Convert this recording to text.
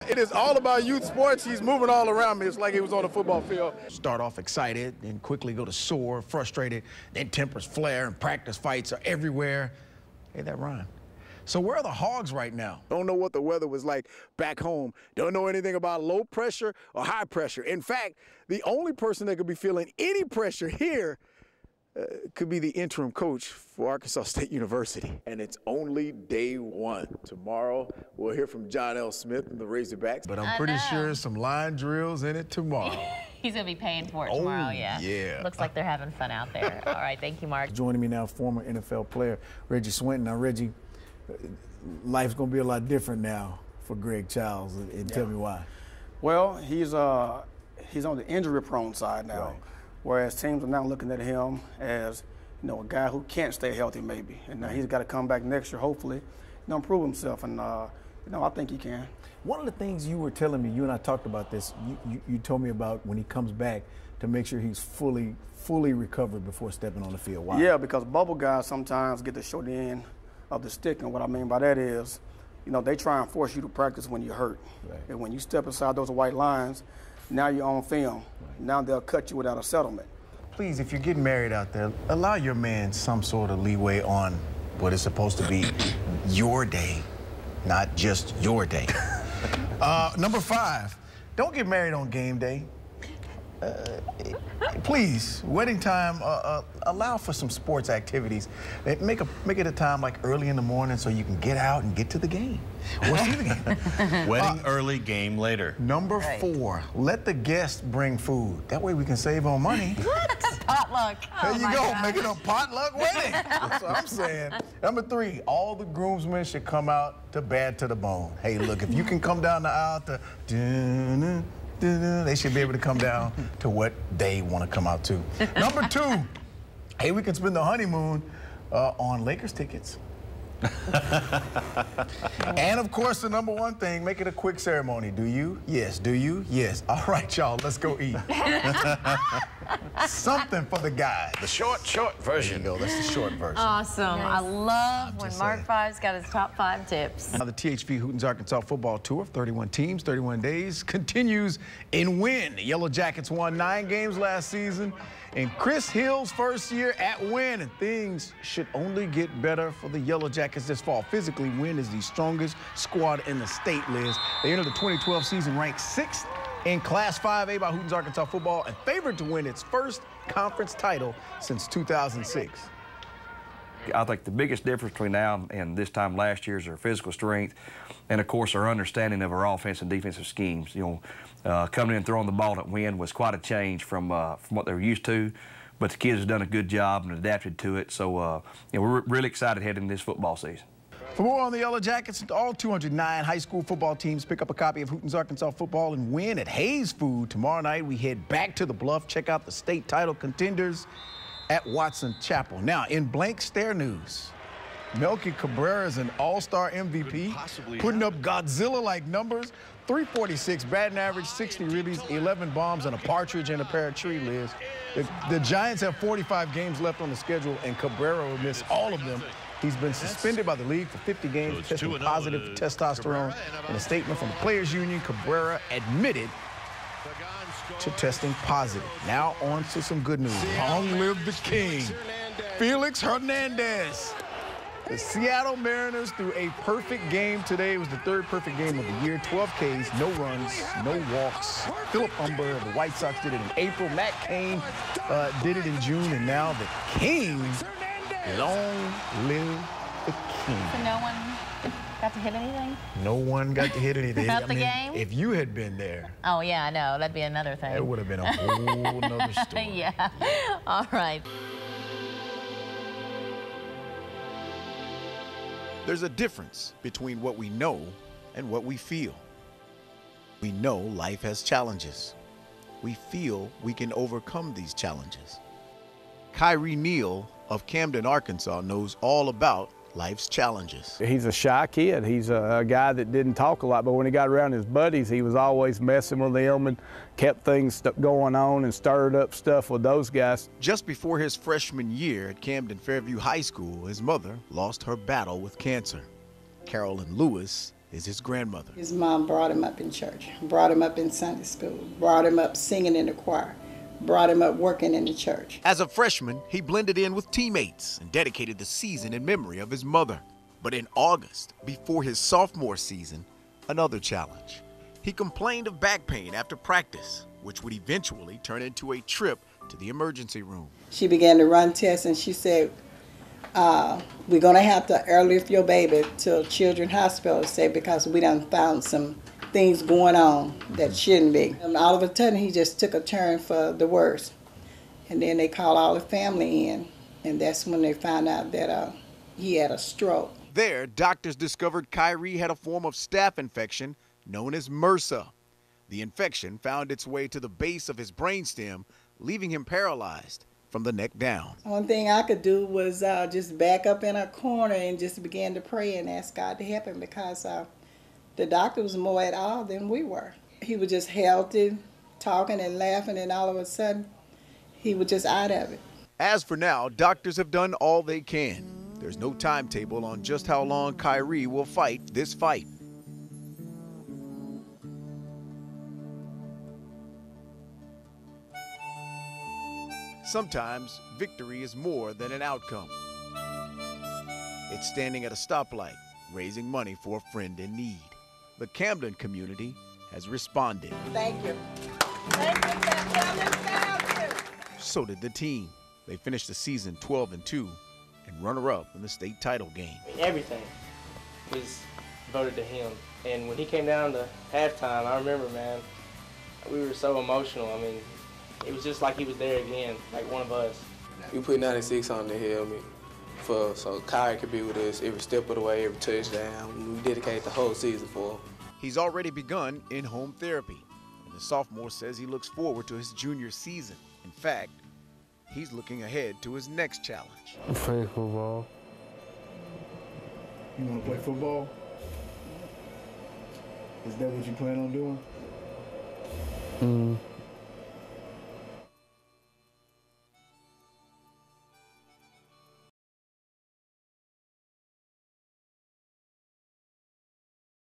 It is all about youth sports. He's moving all around me. It's like he was on a football field. Start off excited, then quickly go to sore, frustrated, then tempers flare, and practice fights are everywhere. Hey, that rhyme. So where are the Hogs right now? Don't know what the weather was like back home. Don't know anything about low pressure or high pressure. In fact, the only person that could be feeling any pressure here could be the interim coach for Arkansas State University. And it's only day one. Tomorrow, we'll hear from John L. Smith and the Razorbacks. But I'm pretty sure some line drills in it tomorrow. He's going to be paying for it tomorrow, yeah. Looks like they're having fun out there. All right, thank you, Mark. Joining me now, former NFL player Reggie Swinton. Now, Reggie, life's going to be a lot different now for Greg Childs, and tell me why. Well, he's on the injury-prone side now. Right. Whereas teams are now looking at him as, a guy who can't stay healthy maybe. And now he's got to come back next year, hopefully, prove himself. And, I think he can. One of the things you were telling me, you and I talked about this, you told me about when he comes back to make sure he's fully recovered before stepping on the field. Why? Yeah, because bubble guys sometimes get the short end of the stick. And what I mean by that is, they try and force you to practice when you're hurt. Right. And when you step inside those white lines, now you're on film. Right. Now they'll cut you without a settlement. Please, if you're getting married out there, allow your man some sort of leeway on what is supposed to be your day, not just your day. Number 5, don't get married on game day. Please, wedding time, allow for some sports activities. Make it a time like early in the morning so you can get out and get to the game. Or see the game. Wedding early, game later. Number 4, let the guests bring food. That way we can save on money. What? Potluck. There you go, making a potluck wedding. That's what I'm saying. Number 3, all the groomsmen should come out to bad to the bone. Hey, look, if you can come down the aisle to they should be able to come down to what they want to come out to. Number 2, hey, we can spend the honeymoon on Lakers tickets. And of course, the number 1 thing, make it a quick ceremony. Do you? Yes. Do you? Yes. All right, y'all, let's go eat. Something for the guys. The short version. There you go. That's the short version. Awesome. Nice. I love when Mark saying. Five's got his top 5 tips. Now, the THV Hootens Arkansas football tour of 31 teams, 31 days continues in Wynn. The Yellow Jackets won 9 games last season in Chris Hill's first year at Wynn, and things should only get better for the Yellow Jackets this fall. Physically, Wynn is the strongest squad in the state, Liz. They entered the 2012 season ranked 6th in Class 5A by Hootens Arkansas football and favored to win its first conference title since 2006. I think the biggest difference between now and this time last year is our physical strength and, of course, our understanding of our offensive and defensive schemes. Coming in and throwing the ball at Wynn was quite a change from what they were used to, but the kids have done a good job and adapted to it. So, we're really excited heading into this football season. For more on the Yellow Jackets, all 209 high school football teams pick up a copy of Hootens Arkansas football and Win at Hayes Food. Tomorrow night, we head back to the Bluff, check out the state title contenders at Watson Chapel. Now, in blank stare news, Melky Cabrera is an all-star MVP, putting up Godzilla-like numbers, 346 batting average, 60 ribbies, 11 bombs, and a partridge in a pear tree, Liz. The Giants have 45 games left on the schedule, and Cabrera will miss all of them. He's been suspended by the league for 50 games, testing positive for testosterone. In a statement from the Players Union, Cabrera admitted to testing positive. Now on to some good news. Long live the king, Felix Hernandez. The Seattle Mariners threw a perfect game today. It was the 3rd perfect game of the year. 12 Ks, no runs, no walks. Philip Humber of the White Sox did it in April. Matt Cain did it in June, and now the king. Long live the king. So no one got to hit anything? No one got to hit anything. About the game? If you had been there. Oh, yeah, I know. That'd be another thing. It would have been a whole nother story. Yeah. All right. There's a difference between what we know and what we feel. We know life has challenges. We feel we can overcome these challenges. Kyrie Neal of Camden, Arkansas, knows all about life's challenges. He's a shy kid. He's a guy that didn't talk a lot, but when he got around his buddies, he was always messing with them and kept things going on and stirred up stuff with those guys. Just before his freshman year at Camden Fairview High School, his mother lost her battle with cancer. Carolyn Lewis is his grandmother. His mom brought him up in church, brought him up in Sunday school, brought him up singing in the choir, brought him up working in the church. As a freshman, he blended in with teammates and dedicated the season in memory of his mother. But in August, before his sophomore season, another challenge. He complained of back pain after practice, which would eventually turn into a trip to the emergency room. She began to run tests and she said, we're going to have to airlift your baby to Children's Hospital, because we done found some things going on that shouldn't be. And all of a sudden, he just took a turn for the worse. And then they called all the family in, and that's when they found out that he had a stroke. There, doctors discovered Kyrie had a form of staph infection known as MRSA. The infection found its way to the base of his brainstem, leaving him paralyzed from the neck down. One thing I could do was just back up in a corner and just begin to pray and ask God to help him, because the doctor was more at all than we were. He was just healthy, talking and laughing, and all of a sudden, he was just out of it. As for now, doctors have done all they can. There's no timetable on just how long Kyrie will fight this fight. Sometimes victory is more than an outcome. It's standing at a stoplight, raising money for a friend in need. The Camden community has responded. Thank you. Thank you, Camden. Thank you. So did the team. They finished the season 12-2 and runner-up in the state title game. Everything was voted to him. And when he came down to halftime, I remember, man, we were so emotional. I mean, it was just like he was there again, like one of us. We put 96 on the helmet so Kyrie could be with us every step of the way, every touchdown. We dedicated the whole season for him. He's already begun in-home therapy, and the sophomore says he looks forward to his junior season. In fact, he's looking ahead to his next challenge. Play football. You want to play football? Is that what you plan on doing?